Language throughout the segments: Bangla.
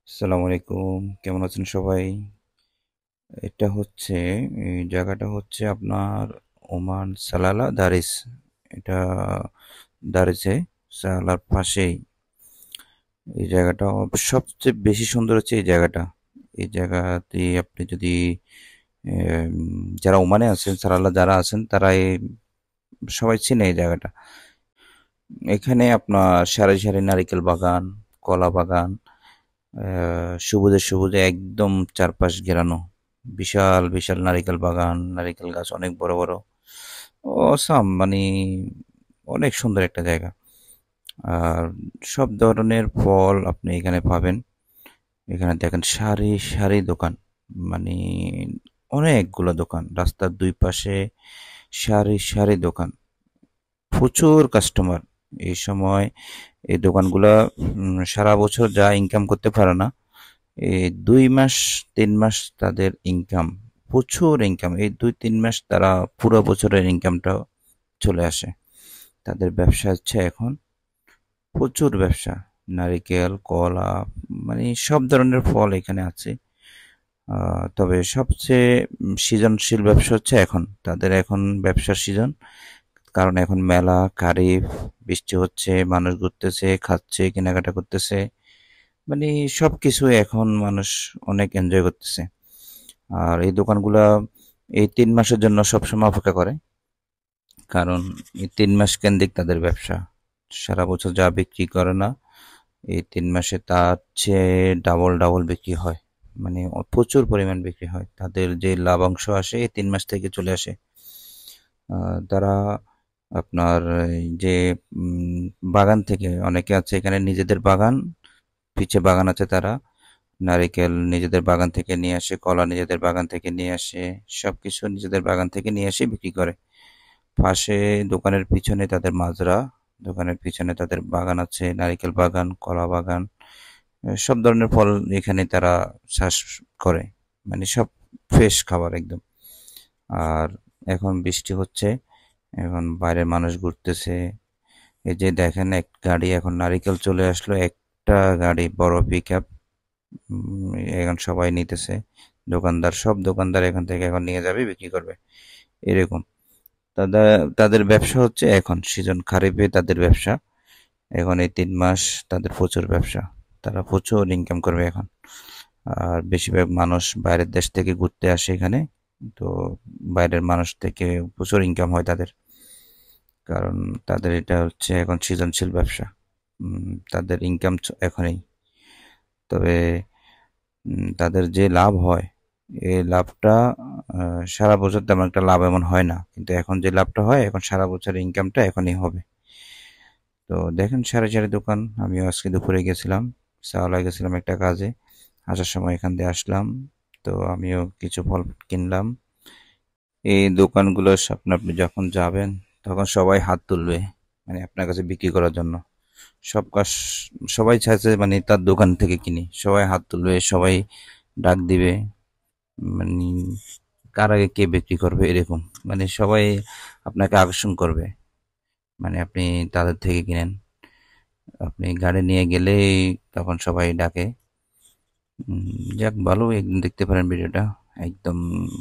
আসসালামু আলাইকুম, কেমন আছেন সবাই? এটা হচ্ছে এই জায়গাটা হচ্ছে আপনার ওমান সালালা দারিস। এটা দারিসে সালার পাশেই। এই জায়গাটা সবচেয়ে বেশি সুন্দর হচ্ছে এই জায়গাটা। এই জায়গাতে আপনি যদি যারা ওমানে আছেন, সালালা যারা আছেন তারা সবাই চিনে এই জায়গাটা। এখানে আপনার সারি সারি নারিকেল বাগান, কলা বাগান, সবুজে সবুজে একদম চারপাশ ঘেরানো। বিশাল বিশাল নারিকেল বাগান, নারিকেল গাছ অনেক বড় বড়। অসাম মানে অনেক সুন্দর একটা জায়গা। আর সব ধরনের ফল আপনি এখানে পাবেন। এখানে দেখেন সারি সারি দোকান, মানে অনেকগুলো দোকান, রাস্তার দুই পাশে সারি সারি দোকান, প্রচুর কাস্টমার। এই সময় এই দোকানগুলা সারা বছর যা ইনকাম করতে পারে না, এই 2 মাস 3 মাস তাদের ইনকাম, প্রচুর ইনকাম। এই 2-3 মাস তারা পুরো বছরের ইনকামটা চলে আসে। তাদের ব্যবসা হচ্ছে এখন প্রচুর ব্যবসা। নারিকেল, কলা, মানে সব ধরনের ফল এখানে আছে। তবে সবচেয়ে সৃজনশীল ব্যবসা হচ্ছে এখন তাদের, এখন ব্যবসার সিজন। কারণ এখন মেলা, খারিফ, বৃষ্টি হচ্ছে, মানুষ ঘুরতেছে, খাচ্ছে, কেনাকাটা করতেছে, মানে সবকিছু এখন মানুষ অনেক এনজয় করতেছে। আর এই দোকানগুলা এই 3 মাসের জন্য সবসময় অপেক্ষা করে, কারণ এই 3 মাস কেন্দ্রিক তাদের ব্যবসা। সারা বছর যা বিক্রি করে না, এই 3 মাসে তার চেয়ে ডাবল ডাবল বিক্রি হয়। মানে প্রচুর পরিমাণ বিক্রি হয়, তাদের যে লাভাংশ আসে এই 3 মাস থেকে চলে আসে। তারা আপনার এই যে উম, বাগান থেকে, অনেকে আছে এখানে নিজেদের বাগান, পিছে বাগান আছে, তারা নারিকেল নিজেদের বাগান থেকে নিয়ে আসে, কলা নিজেদের বাগান থেকে নিয়ে আসে, সবকিছু নিজেদের বাগান থেকে নিয়ে এসে বিক্রি করে। পাশে দোকানের পিছনে তাদের মাজরা, দোকানের পিছনে তাদের বাগান আছে, নারিকেল বাগান, কলা বাগান, সব ধরনের ফল এখানে তারা চাষ করে। মানে সব ফ্রেশ খাবার একদম। আর এখন বৃষ্টি হচ্ছে, এখন বাইরের মানুষ ঘুরতেছে। এই যে দেখেন, এক গাড়ি এখন নারিকেল চলে আসলো, একটা গাড়ি বড় পিক আপ, এখন সবাই নিতেছে। দোকানদার, সব দোকানদার এখান থেকে এখন নিয়ে যাবে, বিক্রি করবে, এরকম। তাদের তাদের ব্যবসা হচ্ছে এখন সিজন খারিফে তাদের ব্যবসা। এখন এই 3 মাস তাদের প্রচুর ব্যবসা, তারা প্রচুর ইনকাম করবে এখন। আর বেশিরভাগ মানুষ বাইরের দেশ থেকে ঘুরতে আসে এখানে। তো বাইরের মানুষ থেকে প্রচুর ইনকাম হয় তাদের, কারণ তাদের এটা হচ্ছে এখন সৃজনশীল ব্যবসা। তাদের ইনকাম এখনই। তবে তাদের যে লাভ হয়, এই লাভটা সারা বছর তেমন একটা লাভ এমন হয় না, কিন্তু এখন যে লাভটা হয়, এখন সারা বছরের ইনকামটা এখনই হবে। তো দেখেন সারি সারি দোকান। আমিও আজকে দুপুরে গেছিলাম, সাওলা গেছিলাম একটা কাজে, আসার সময় এখান দিয়ে আসলাম। তো আমিও কিছু ফল কিনলাম। এই দোকানগুলোর সামনে আপনি যখন যাবেন, তখন সবাই হাত তুলবে, মানে আপনার কাছে বিক্রি করার জন্য। সব কাজ সবাই চাইছে, মানে তার দোকান থেকে কিনি, সবাই হাত তুলবে, সবাই ডাক দিবে, মানে কার আগে কে বিক্রি করবে এরকম। মানে সবাই আপনাকে আকর্ষণ করবে, মানে আপনি তাদের থেকে কিনেন। আপনি গাড়ি নিয়ে গেলেই তখন সবাই ডাকে। যাক, ভালো, একদিন দেখতে পারেন ভিডিওটা, একদম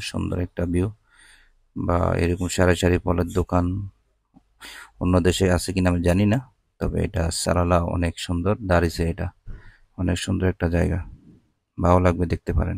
সুন্দর একটা ভিউ। বা এরকম সারি সারি ফলের দোকান অন্য দেশে আছে কিনা আমি জানি না, তবে এটা সারালা অনেক সুন্দর, দারিসে এটা অনেক সুন্দর একটা জায়গা, ভালো লাগবে, দেখতে পারেন।